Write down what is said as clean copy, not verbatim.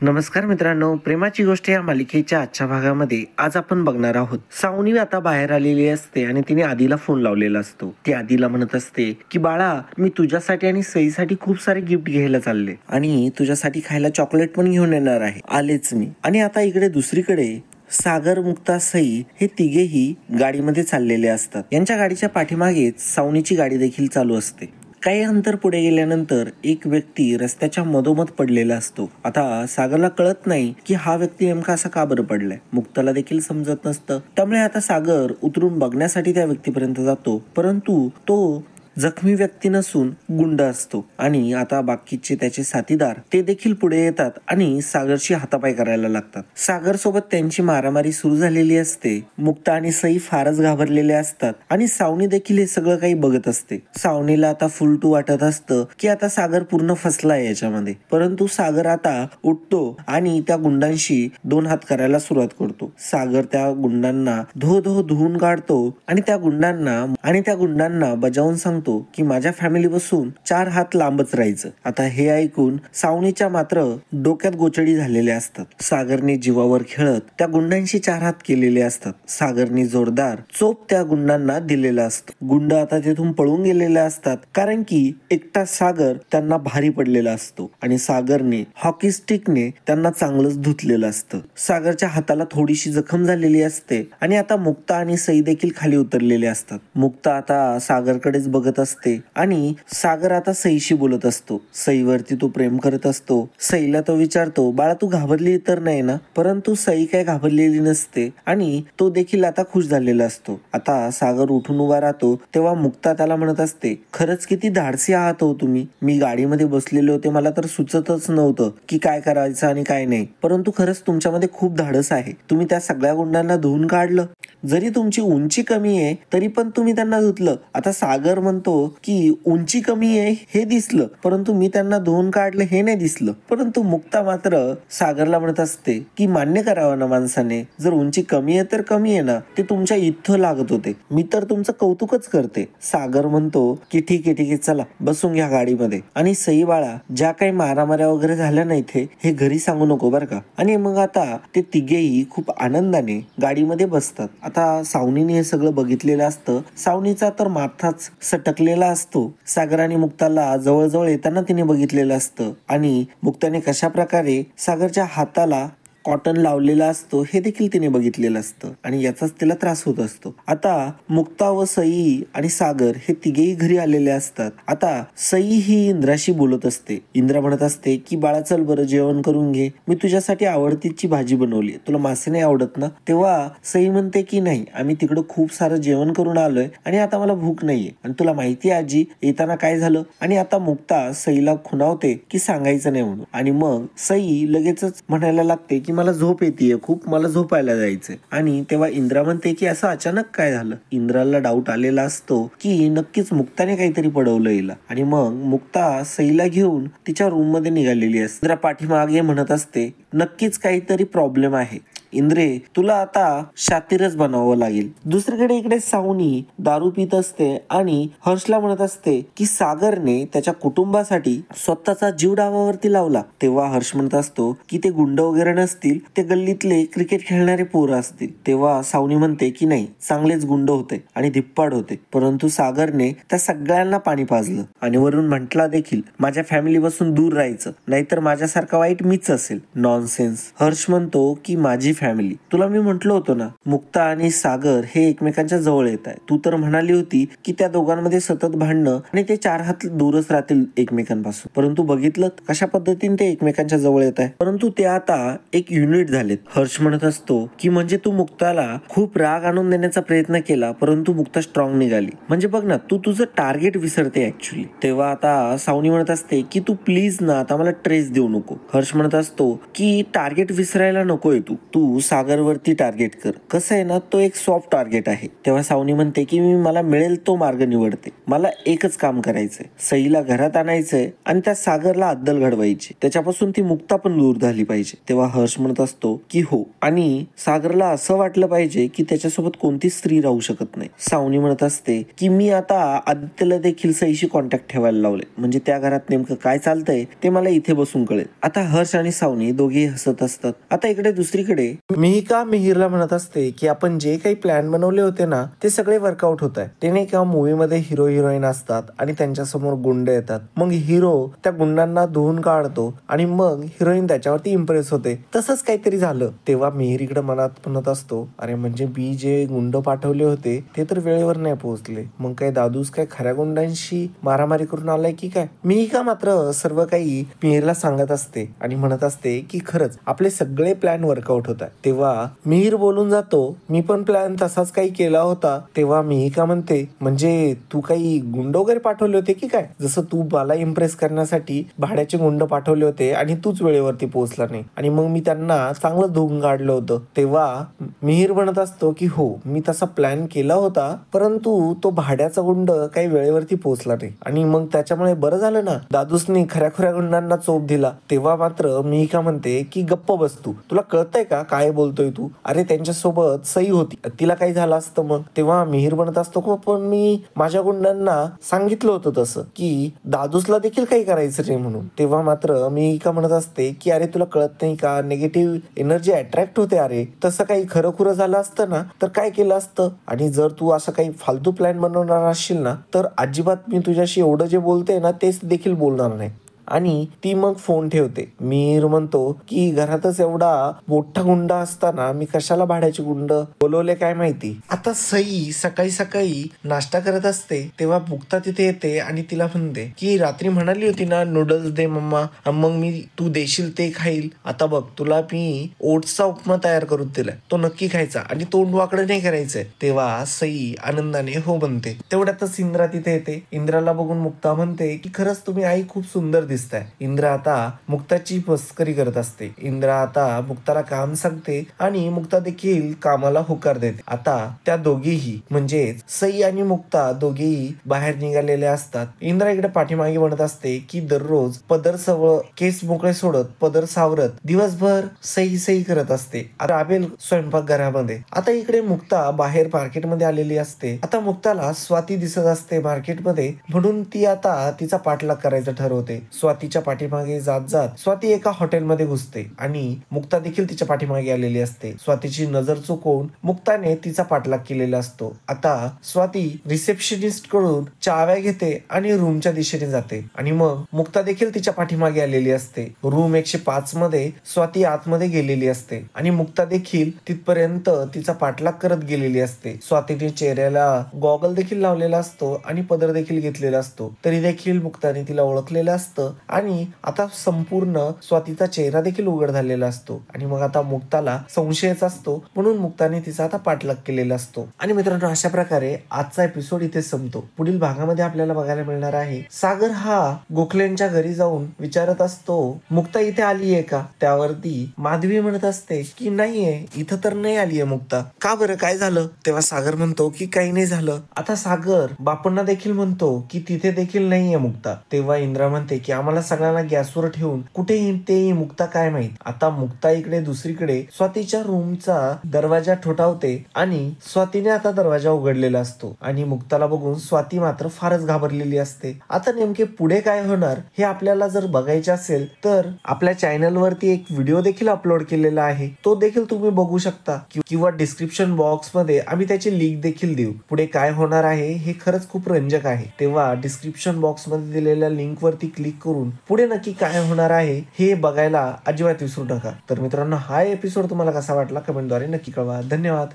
नमस्कार मित्रांनो, प्रेमाची गोष्ट या मालिकेच्या आजच्या भागामध्ये आज आपण बघणार आहोत. सावनी आता बाहेर आलेली असते आणि तिने आधीला फोन लावलेला असतो. ती आधीला म्हणत असते की बाळा, मी तुझ्यासाठी आणि सईसाठी खूप सारे गिफ्ट घ्यायला चालले आणि तुझ्यासाठी खायला चॉकलेट पण घेऊन येणार आहे. आलेच मी. आणि आता इकडे दुसरीकडे सागर, मुक्ता, सई हे तिघेही गाडीमध्ये चाललेले असतात. यांच्या गाडीच्या पाठीमागेच सावनीची गाडी देखील चालू असते. काही अंतर पुढे गेल्यानंतर एक व्यक्ती रस्त्याच्या मधोमध पडलेला असतो. आता सागरला कळत नाही की हा व्यक्ती नेमका असा का बरं पडलाय. मुक्ताला देखील समजत नसतं. त्यामुळे आता सागर उतरून बघण्यासाठी त्या व्यक्तीपर्यंत जातो, परंतु तो जखमी व्यक्ती नसून गुंड असतो. आणि आता बाकीचे त्याचे साथीदार ते देखील पुढे येतात आणि सागरची हातापाय करायला लागतात. सागर सोबत त्यांची मारामारी सुरू झालेली असते. मुक्ता आणि सई फारच घाबरलेले असतात आणि सावनी देखील हे सगळं काही बघत असते. सावनीला आता फुलटू वाटत असतं की आता सागर पूर्ण फसलाय याच्यामध्ये. परंतु सागर आता उठतो आणि त्या गुंडांशी दोन हात करायला सुरुवात करतो. सागर त्या गुंडांना धो धो धुवून काढतो आणि त्या गुंडांना बजावून सांगतो की माझ्या फॅमिली पासून 4 हात लांबच राहायचं. आता हे ऐकून सावनीच्या मात्र डोक्यात गोचडी झालेल्या असतात. सागरने जीवावर खेळत त्या गुंडांशी 4 हात केलेले असतात. सागरने जोरदार चोप त्या गुंडांना दिलेला असतो. गुंड आता तिथून पळून गेलेले असतात, कारण की एकटा सागर त्यांना भारी पडलेला असतो आणि सागरने हॉकी स्टिकने त्यांना चांगलंच धुतलेलं असतं. सागरच्या हाताला थोडीशी जखम झालेली असते आणि आता मुक्ता आणि सई देखील खाली उतरलेले असतात. मुक्ता आता सागरकडेच बघत असते आणि सागर आता सईशी बोलत असतो. सईवरती तो प्रेम करत असतो. सईला तो विचारतो, बाळा तू घाबरली तर नाही ना. परंतु सई काय घाबरलेली नसते आणि तो देखील आता खुश झालेला असतो. आता सागर उठून उभा राहतो तेव्हा मुक्ता त्याला म्हणत असते, खरंच किती धाडसी आहात हो तुम्ही. मी गाडीमध्ये बसलेले होते, मला तर सुचतच नव्हतं की काय करायचं आणि काय नाही. परंतु खरंच तुमच्यामध्ये खूप धाडस आहे. तुम्ही त्या सगळ्या गुंडांना धुवून काढलं. जरी तुमची उंची कमी आहे तरी पण तुम्ही त्यांना धुतलं. आता सागर म्हणतो की उंची कमी आहे हे दिसलं, परंतु मी त्यांना धुवून काढलं हे नाही दिसलं. परंतु मुक्ता मात्र सागरला म्हणत असते की मान्य करावं ना माणसाने, जर उंची कमी आहे तर कमी आहे ना, ते तुमच्या इथं लागत होते, मी तर तुमचं कौतुकच करते. सागर म्हणतो की ठीक आहे चला बसून घ्या गाडीमध्ये. आणि सई बाळा, ज्या काही मारामाऱ्या वगैरे झाल्या नाही हे घरी सांगू नको बरं का. आणि मग आता ते तिघेही खूप आनंदाने गाडीमध्ये बसतात. आता सावनीने हे सगळं बघितलेलं असतं. सावनीचा तर माथाच सटकलेला असतो. सागर आणि मुक्ताला जवळजवळ येताना तिने बघितलेलं असतं आणि मुक्ताने कशा प्रकारे सागरच्या हाताला कॉटन लावलेला असतो हे देखील तिने बघितलेलं असतं आणि याचाच तिला त्रास होत असतो. आता मुक्ता व सई आणि सागर हे तिघेही घरी आलेले असतात. आता सई ही इंद्राशी बोलत असते. इंद्रा म्हणत असते की बाळा चल बरं जेवण करून घे, मी तुझ्यासाठी आवडतीची भाजी बनवली, तुला मासे नाही आवडत ना. तेव्हा सई म्हणते की नाही, आम्ही तिकडं खूप सारं जेवण करून आलोय आणि आता मला भूक नाहीये आणि तुला माहिती आहे आजी येताना काय झालं. आणि आता मुक्ता सईला खुणावते की सांगायचं नाही म्हणून. आणि मग सई लगेचच म्हणायला लागते की मला झोप येते खूप, मला झोपायला जायचंय. आणि तेव्हा इंद्रा म्हणते की असं अचानक काय झालं. इंद्राला डाऊट आलेला असतो की नक्कीच मुक्ताने काहीतरी पडवलं हिला. आणि मग मुक्ता सईला घेऊन तिच्या रूम मध्ये निघालेली असते. इंद्रा पाठीमागे म्हणत असते नक्कीच काहीतरी प्रॉब्लेम आहे. इंद्रे, तुला आता शातीरच बनावं लागेल. दुसरीकडे इकडे सावनी दारू पित असते आणि हर्षला म्हणत असते की सागरने त्याच्या कुटुंबासाठी स्वतःचा जीव डावावरती लावला. तेव्हा हर्ष म्हणत असतो की ते गुंड वगैरे नसतील, ते गल्लीतले क्रिकेट खेळणारे पोरं असतील. तेव्हा सावनी म्हणते की नाही, चांगलेच गुंड होते आणि धिप्पाड होते, परंतु सागरने त्या सगळ्यांना पाणी पाजलं आणि वरून म्हटला देखील माझ्या फॅमिली पासून दूर राहायचं, नाहीतर माझ्यासारखा वाईट मीच असेल. नॉनसेन्स. हर्ष म्हणतो की माझी फॅमिली, तुला मी म्हटलं होतं ना, मुक्ता आणि सागर हे एकमेकांच्या जवळ येत आहे. तू तर म्हणाली होती की त्या दोघांमध्ये सतत भांडणं आणि ते 4 हात दूरच राहतील एकमेकांपासून, परंतु बघितलं कशा पद्धतीने ते एकमेकांच्या जवळ येत आहे. परंतु ते आता एक युनिट झालेत. हर्ष म्हणत असतो की म्हणजे तू मुक्ताला खूप राग आणून देण्याचा प्रयत्न केला, परंतु मुक्ता स्ट्रॉंग निघाली. म्हणजे बघ ना, तू तुझं टार्गेट विसरते ऍक्च्युली. तेव्हा आता सावनी म्हणत असते की तू प्लीज ना आता मला ट्रेस देऊ नको. हर्ष म्हणत असतो की टार्गेट विसरायला नकोय, तू तू सागरवरती टार्गेट कर. कसं आहे ना, तो एक सॉफ्ट टार्गेट आहे. तेव्हा सावनी म्हणते की मी मला मिळेल तो मार्ग निवडते. मला एकच काम करायचंय, सईला घरात आणायचंय आणि त्या सागरला अद्दल घडवायची. त्याच्यापासून ती मुक्ता पण दूर झाली पाहिजे. तेव्हा हर्ष म्हणत असतो की हो, आणि सागरला असं वाटलं पाहिजे की त्याच्यासोबत कोणती स्त्री राहू शकत नाही. सावनी म्हणत असते की मी आता आदित्यला देखील सईशी कॉन्टॅक्ट ठेवायला लावले, म्हणजे त्या घरात नेमकं काय चालतंय ते मला इथे बसून कळेल. आता हर्ष आणि सावनी दोघेही हसत असतात. आता इकडे दुसरीकडे मिहिका मिहिरला म्हणत असते की आपण जे काही प्लॅन बनवले होते ना ते सगळे वर्कआउट होत आहे. ते नाही का मूवी मध्ये हिरो हिरोईन असतात आणि त्यांच्या समोर गुंड येतात, मग हिरो त्या गुंडांना धुवून काढतो आणि मग हिरोईन त्याच्यावरती इम्प्रेस होते. तसंच काहीतरी झालं. तेव्हा मिहिर इकडे मनात म्हणत असतो, अरे म्हणजे मी जे गुंड पाठवले होते ते तर वेळेवर नाही पोहोचले, मग काय दादूस काय खऱ्या गुंडांशी मारामारी करून आलाय की काय. मिहिका मात्र सर्व काही मिहिरला सांगत असते आणि म्हणत असते की खरंच आपले सगळे प्लॅन वर्कआउट होत आहे. तेव्हा मिहिर बोलून जातो, मी पण प्लॅन तसाच काही केला होता. तेव्हा मिहिका म्हणते, म्हणजे तू काही गुंड वगैरे पाठवले होते की काय, जसं तू मला इम्प्रेस करण्यासाठी भाड्याचे गुंड पाठवले होते आणि तूच वेळेवरती पोहोचला नाही आणि मग मी त्यांना चांगलं धुवून काढलं होतं. तेव्हा मिहिर म्हणत असतो की हो, मी तसा प्लॅन केला होता, परंतु तो भाड्याचा गुंड काही वेळेवरती पोहोचला नाही आणि मग त्याच्यामुळे बरं झालं ना, दादूसनी खऱ्या गुंडांना चोप दिला. तेव्हा मात्र मिहिका म्हणते की गप्प बस तू, तुला कळतंय का काय बोलतोय तू, अरे त्यांच्यासोबत सई होती, तिला काही झालं असतं मग. तेव्हा मिहिर म्हणत असतो की पण मी माझ्या गुंडांना सांगितलं होतं तसं की दादूसला देखील काही करायचं नाही म्हणून. तेव्हा मात्र मिहिका म्हणत असते की अरे तुला कळत नाही का, निगेटिव्ह एनर्जी अट्रॅक्ट होते. अरे तसं काही खरं झालं असतं ना तर काय केलं असतं, आणि जर तू असं काही फालतू प्लॅन बनवणार असशील ना तर अजिबात मी तुझ्याशी एवढं जे बोलते ना तेच देखील बोलणार नाही. आणि ती मग फोन ठेवते. मिहिर म्हणतो की घरातच एवढा मोठा गुंड असताना मी कशाला भाड्याचे गुंड बोलवले काय माहिती. आता सई सकाळी सकाळी नाश्ता करत असते तेव्हा मुक्ता तिथे येते आणि तिला म्हणते की रात्री म्हणाली होती ना नूडल्स दे मम्मा, मग मी तू देशील ते खाईल. आता बघ तुला मी ओट्सचा उपमा तयार करून दिलाय, तो नक्की खायचा आणि तोंड वाकडं नाही करायचंय. तेव्हा सई आनंदाने हो म्हणते. तेवढ्यातच इंद्रा तिथे येते. इंद्राला बघून मुक्ता म्हणते की खरंच तुम्ही आई खूप सुंदर दिसताय. इंद्रा आता मुक्ताची मस्करी करत असते. इंद्रा आता मुक्ताला काम सांगते आणि मुक्ता देखील कामाला होकार देते. आता त्या दोघीही म्हणजे सई आणि मुक्ता दोघेही बाहेर निघालेले असतात. इंद्रा इकडे पाठीमागे म्हणत असते की दररोज पदर सवळ केस मोकळे सोडत पदर सावरत दिवसभर सई करत असते. आता आबेल स्वयंपाकघरामध्ये. आता इकडे मुक्ता बाहेर मार्केटमध्ये आलेली असते. आता मुक्ताला स्वाती दिसत असते मार्केटमध्ये, म्हणून ती आता तिचा पाठलाग करायचा ठरवते. स्वातीच्या पाठीमागे जात स्वाती एका हॉटेलमध्ये घुसते आणि मुक्ता देखील तिच्या पाठीमागे आलेली असते. स्वातीची नजर चुकवून मुक्ताने तिचा पाठलाग केलेला असतो. आता स्वाती रिसेप्शनिस्ट कडून चाव्या घेते आणि रूमच्या दिशेने जाते आणि मग मुक्ता देखील तिच्या पाठीमागे आलेली असते. रूम 105 मध्ये स्वाती आतमध्ये गेलेली असते आणि मुक्ता देखील तिथपर्यंत तिचा पाठलाग करत गेलेली असते. स्वातीने चेहऱ्याला गॉगल देखील लावलेला असतो आणि पदर देखील घेतलेला असतो, तरी देखील मुक्ताने तिला ओळखलेलं असतं आणि आता संपूर्ण स्वातीचा चेहरा देखील उघड झालेला असतो आणि मग आता मुक्ताला संशयच असतो, म्हणून मुक्ताने तिचा आता पाठलाग केलेला असतो. आणि मित्रांनो, अशा प्रकारे आजचा एपिसोड इथे संपतो. पुढील भागामध्ये आपल्याला बघायला मिळणार आहे सागर हा गोखलेंच्या घरी जाऊन विचारत असतो मुक्ता इथे आलीये का. त्यावरती माधवी म्हणत असते की नाहीये, इथं तर नाही आलीये मुक्ता. का बरं, काय झालं. तेव्हा सागर म्हणतो की काही नाही झालं. आता सागर बापूंना देखील म्हणतो की तिथे देखील नाहीये मुक्ता. तेव्हा इंद्रा म्हणते की आम्हाला सगळ्यांना गॅसवर ठेवून कुठे ते मुक्ता काय माहित. आता मुक्ता इकडे दुसरीकडे स्वातीच्या रूमचा दरवाजा ठोठावते आणि स्वातीने आता दरवाजा उघडलेला असतो आणि मुक्ताला बघून स्वाती मात्र फारच घाबरलेली असते. आता नेमके पुढे काय होणार हे आपल्याला जर बघायचे असेल तर आपल्या चॅनल वरती एक व्हिडिओ देखील अपलोड केलेला आहे, तो देखील तुम्ही बघू शकता किंवा डिस्क्रिप्शन बॉक्स मध्ये आम्ही त्याची लिंक देखील देऊ. पुढे काय होणार आहे हे खरंच खूप रंजक आहे, तेव्हा डिस्क्रिप्शन बॉक्स मध्ये दिलेल्या लिंक वरती क्लिक करून पुढे नक्की काय होणार आहे हे बघायला अजिबात विसरू नका. तर मित्रांनो, हा एपिसोड तुम्हाला कसा वाटला कमेंटद्वारे नक्की कळवा. धन्यवाद.